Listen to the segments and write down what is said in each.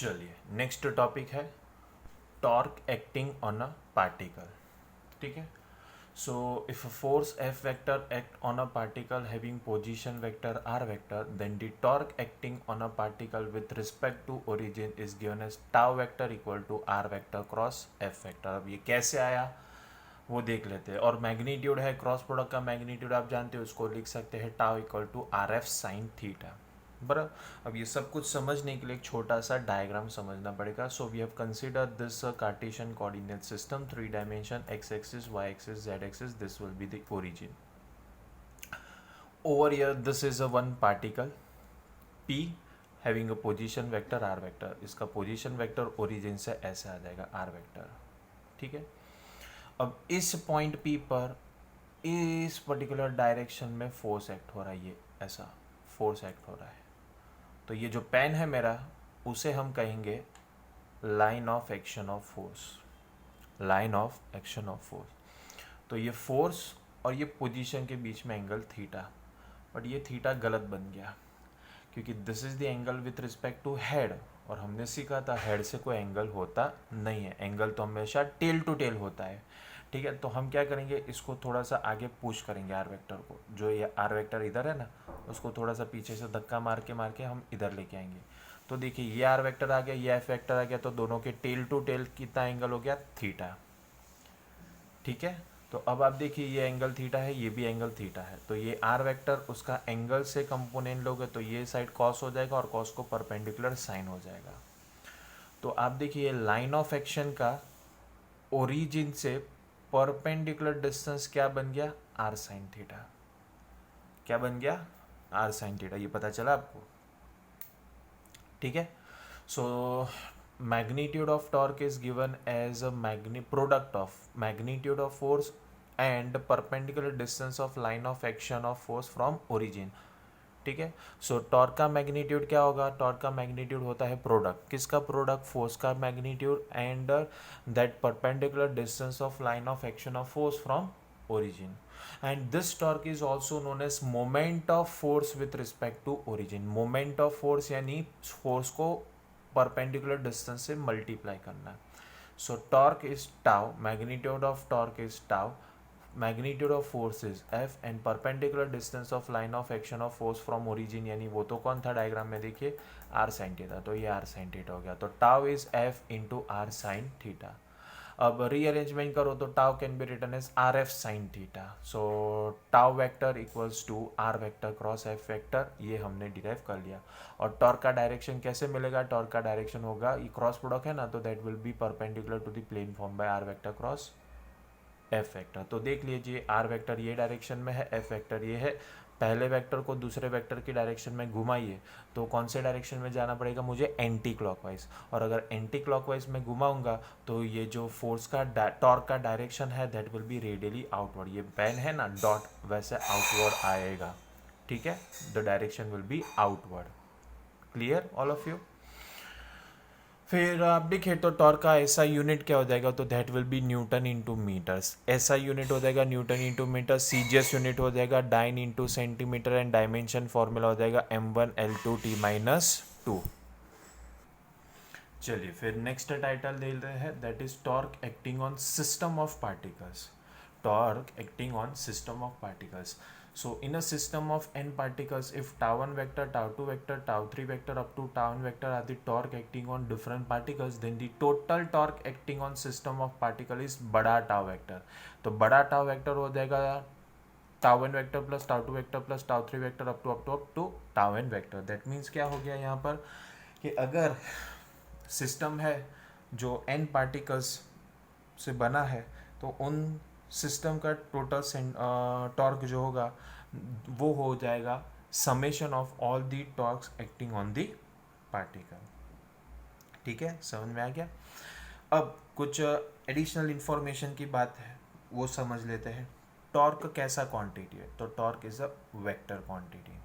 चलिए next topic है torque acting on a particle. ठीक है. So if a force F vector act on a particle having position vector r vector, then the torque acting on a particle with respect to origin is given as tau vector equal to r vector cross F vector. अब ये कैसे आया वो देख लेते हैं. और magnitude है, क्रॉस प्रोडक्ट का मैग्नीट्यूड आप जानते हो, उसको लिख सकते हैं tau equal to R F sine theta. बराबर. अब ये सब कुछ समझने के लिए एक छोटा सा डायग्राम समझना पड़ेगा. So we have consider this Cartesian coordinate system, 3 dimension, X axis, Y axis, Z axis. This will be the origin. Over here this is a one particle p having a position vector r vector. इसका position vector origin से ऐसे आ जाएगा r vector. ठीक है. अब इस point p पर इस पर्टिकुलर डायरेक्शन में फोर्स एक्ट हो रहा है. ये ऐसा फोर्स एक्ट हो रहा है. तो ये जो पेन है मेरा, उसे हम कहेंगे line of action of force. Line of action of force. तो ये फोर्स और ये पोजीशन के बीच में एंगल थीटा. बट ये थीटा गलत बन गया क्योंकि this is the angle with respect to head. और हमने सीखा था हेड से कोई एंगल होता नहीं है. एंगल तो हमेशा टेल टू टेल होता है. ठीक है. तो हम क्या करेंगे, इसको थोड़ा सा आगे पुश करेंगे आर वेक्टर को. जो ये आर वेक्टर इधर है ना, उसको थोड़ा सा पीछे से धक्का मार के हम इधर लेके आएंगे. तो देखिए ये आर वेक्टर आ गया, ये एफ वेक्टर आ गया. तो दोनों के टेल टू टेल कितना एंगल हो गया, थीटा. ठीक है. तो अब आप देखिए ये एंगल थीटा है, ये भी एंगल थीटा है. तो ये आर वेक्टर उसका एंगल से कंपोनेंट लोगे तो ये साइड कॉस हो जाएगा और कॉस को परपेंडिकुलर साइन हो जाएगा. तो आप देखिए लाइन ऑफ एक्शन का ओरिजिन से परपेंडिकुलर डिस्टेंस क्या बन गया, आर साइन थीटा. क्या बन गया, आर साइन थीटा. ये पता चला आपको. ठीक है. So magnitude of torque is given as a product of magnitude of force and perpendicular distance of line of action of force from origin. ठीक है. सो टॉर्क का मैग्नीट्यूड क्या होगा, टॉर्क का मैग्नीट्यूड होता है प्रोडक्ट. किसका प्रोडक्ट, फोर्स का magnitude and that perpendicular distance of line of action of force from origin. And this torque is also known as moment of force with respect to origin. moment of force यानी force को perpendicular distance से multiply करना. सो torque is tau, magnitude of torque is tau, magnitude of force is F and perpendicular distance of line of action of force from origin यानी वो तो कौन था diagram में, देखिए आर साइन थीटा. तो ये आर साइन थीटा हो गया. तो tau is F into R sine theta. अब रीअरेंजमेंट करो तो tau can be written as R F sine theta. So tau vector equals to R vector cross F vector. ये हमने डिराइव कर लिया. और टॉर्क का डायरेक्शन कैसे मिलेगा, टॉर्क का डायरेक्शन होगा, ये क्रॉस प्रोडक्ट है ना, तो that will be perpendicular to the plane form by R vector cross F vector. तो देख लीजिए आर वेक्टर ये डायरेक्शन में है, एफ वेक्टर ये है. पहले वेक्टर को दूसरे वेक्टर की डायरेक्शन में घुमाइए तो कौन से डायरेक्शन में जाना पड़ेगा मुझे, एंटी क्लॉकवाइज. और अगर एंटी क्लॉकवाइज में घुमाऊंगा तो ये जो फोर्स का टॉर्क का डायरेक्शन है that will B radially outward. ये पेन है ना डॉट, वैसे आउटवर्ड आएगा. ठीक है. The direction will be outward. Clear all of you. फिर आप देखिए तो टॉर्क का ऐसा यूनिट क्या हो जाएगा, तो that will be newton into metres. ऐसा यूनिट हो जाएगा newton into metre. CGS unit हो जाएगा dyne into centimetre and dimension formula हो जाएगा m1L2T-2. चलिए फिर नेक्स्ट टाइटल दे रहे हैं, that is torque acting on system of particles. Torque acting on system of particles. So in a system of n particles, if tau 1 vector, tau 2 vector, tau 3 vector up to tau n vector are the torque acting on different particles, then the total torque acting on system of particle is बड़ा tau vector. तो बड़ा tau vector हो जाएगा tau 1 vector plus tau 2 vector plus tau 3 vector up to tau n vector. That means क्या हो गया यहाँ पर कि अगर सिस्टम है जो n पार्टिकल्स से बना है तो उन सिस्टम का टोटल टॉर्क जो होगा वो हो जाएगा summation of all the torques acting on the particle. ठीक है, समझ में आ गया. अब कुछ एडिशनल इंफॉर्मेशन की बात है वो समझ लेते हैं. टॉर्क कैसा क्वांटिटी है, तो torque is a vector quantity.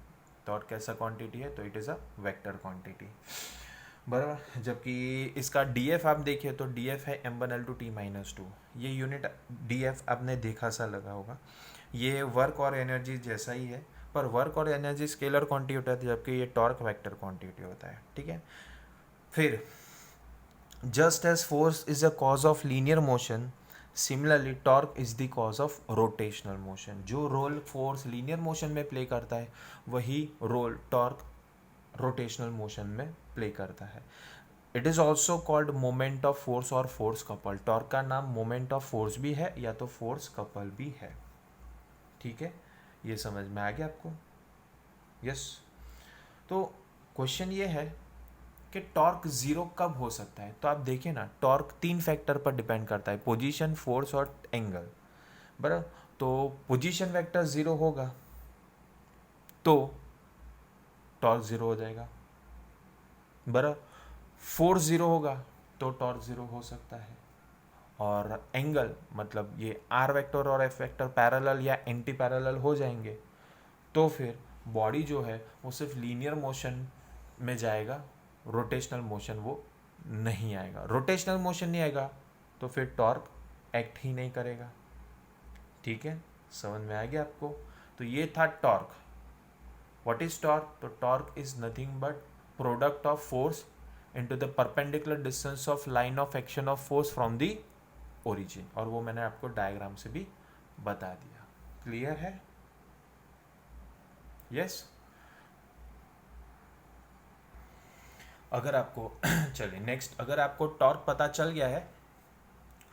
Torque कैसा क्वांटिटी है, तो it is a vector quantity. बराबर. जबकि इसका डी एफ आप देखिए तो डी एफ है m1L2T-2. ये यूनिट डी एफ आपने देखा सा लगा होगा. ये वर्क और एनर्जी जैसा ही है, पर वर्क और एनर्जी स्केलर क्वांटिटी होता है जबकि ये टॉर्क वेक्टर क्वांटिटी होता है. ठीक है. फिर just as force is a cause of linear motion, similarly torque is the cause of rotational motion. जो रोल फोर्स लीनियर मोशन में प्ले करता है वही रोल टॉर्क रोटेशनल मोशन में प्ले करता है। It is also called moment of force और force couple. Torque का नाम मोमेंट ऑफ फोर्स भी है या तो फोर्स कपल भी है। ठीक है, ये समझ में आ गया आपको? यस। तो क्वेश्चन ये है कि टॉर्क जीरो कब हो सकता है। तो आप देखिए ना, टॉर्क 3 फैक्टर पर डिपेंड करता है, पोजीशन, फोर्स और एंगल, बराबर। तो पोजीशन वेक्टर जीरो होगा तो टॉर्क जीरो हो जाएगा, बराबर। फोर्स जीरो होगा तो टॉर्क जीरो हो सकता है, और एंगल मतलब ये आर वेक्टर और एफ वेक्टर पैरेलल या एंटी पैरेलल हो जाएंगे तो फिर बॉडी जो है वो सिर्फ लीनियर मोशन में जाएगा, रोटेशनल मोशन वो नहीं आएगा। रोटेशनल मोशन नहीं आएगा तो फिर टॉर्क एक्ट ही नहीं करेगा। ठीक है, समझ में आ गया आपको? तो ये था टॉर्क। What is torque? तो torque is nothing but product of force into the perpendicular distance of line of action of force from the origin, और वो मैंने आपको डायग्राम से भी बता दिया। क्लियर है? यस। अगर आपको चलिए नेक्स्ट, अगर आपको टॉर्क पता चल गया है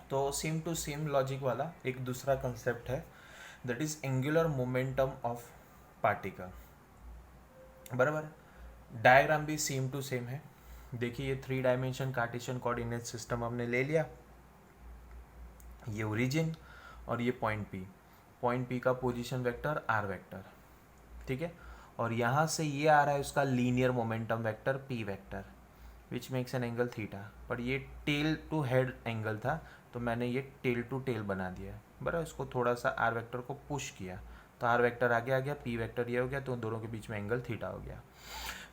तो सेम टू सेम लॉजिक वाला एक दूसरा कंसेप्ट है, that is angular momentum of particle, बराबर। डायग्राम भी सेम टू सेम है। देखिए, ये 3 डायमेंशन कार्टेशियन कोऑर्डिनेट सिस्टम हमने ले लिया, ये ओरिजिन और ये पॉइंट पी का पोजीशन वेक्टर आर वेक्टर, ठीक है। और यहाँ से ये आ रहा है उसका linear momentum vector P vector, which makes an angle theta. पर ये टेल टू हेड एंगल था तो मैंने ये टेल टू टेल बना दिया, बराबर। इसको थोड़ा सा आर वेक्टर को पुश किया तो आर वेक्टर आगे आ गया, पी वेक्टर ये हो गया, तो दोनों के बीच में एंगल थीटा हो गया।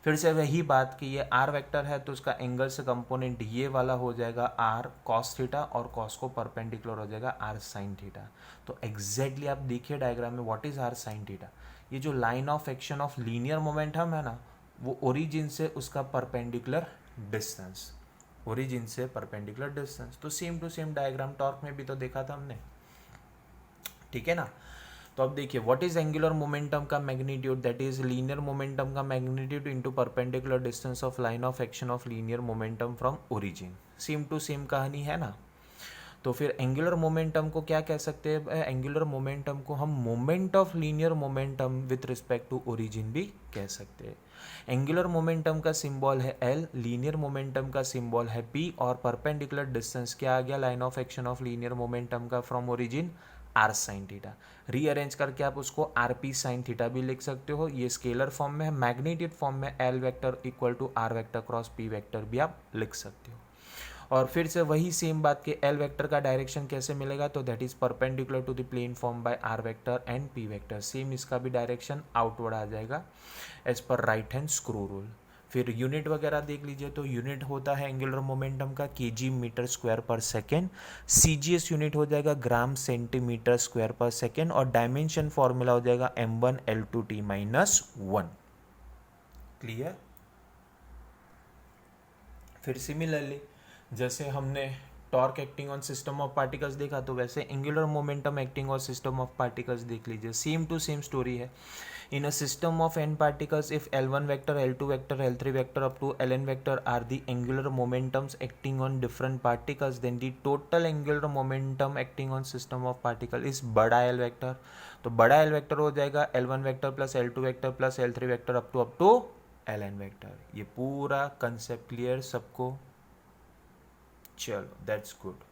फिर से वही बात कि ये आर वेक्टर है तो उसका एंगल से कंपोनेंट ये वाला हो जाएगा आर कॉस थीटा, और कॉस को परपेंडिकुलर हो जाएगा आर साइन थीटा। तो एग्जैक्टली आप देखिए डायग्राम में, what is R sine theta? ये जो line of action of linear momentum है ना, वो ओरिजिन से उसका परपेंडिकुलर डिस्टेंस, ओरिजिन से परपेंडिकुलर डिस्टेंस। तो same to same diagram torque में भी तो देखा था हमने, ठीक है ना। तो अब देखिए, व्हाट इज एंगुलर मोमेंटम का magnitude, that is linear momentum का magnitude into perpendicular distance of line of action of linear momentum from origin. Same to same कहानी है ना। तो फिर एंगुलर मोमेंटम को क्या कह सकते हैं? एंगुलर मोमेंटम को हम moment of linear momentum with respect to origin भी कह सकते हैं। एंगुलर मोमेंटम का सिंबल है एल, लीनियर मोमेंटम का सिंबल है पी, और परपेंडिकुलर डिस्टेंस क्या आ गया? Line of action of linear momentum का from origin R sine theta. Rearrange करके आप उसको आर पी साइन थीटा भी लिख सकते हो। ये स्केलर फॉर्म में है, मैग्नीट्यूड फॉर्म में L vector equal to R vector cross P vector भी आप लिख सकते हो। और फिर से वही सेम बात के एल वेक्टर का डायरेक्शन कैसे मिलेगा? तो that is perpendicular to the plane form by R vector and P vector. Same इसका भी डायरेक्शन आउटवर्ड आ जाएगा as per right hand screw rule. फिर यूनिट वगैरह देख लीजिए, तो यूनिट होता है एंगुलर मोमेंटम का KG metre square per second, CGS unit हो जाएगा gram centimetre square per second, और डायमेंशन फॉर्मूला हो जाएगा m1l2t -1। क्लियर? फिर सिमिलरली जैसे हमने torque acting on system of particles देखा, तो वैसे angular momentum acting on system of particles देख लीजिए। सेम टू सेम स्टोरी है। इन अ system of n particles, if L1 vector, L2 vector, L3 vector up to Ln vector are the angular momentums acting on different particles, then the total angular momentum acting on system of particle is बड़ा L vector। तो बड़ा L vector हो जाएगा L1 vector plus L2 vector plus L3 vector up to Ln vector। ये पूरा concept clear सबको? चलो, that's good.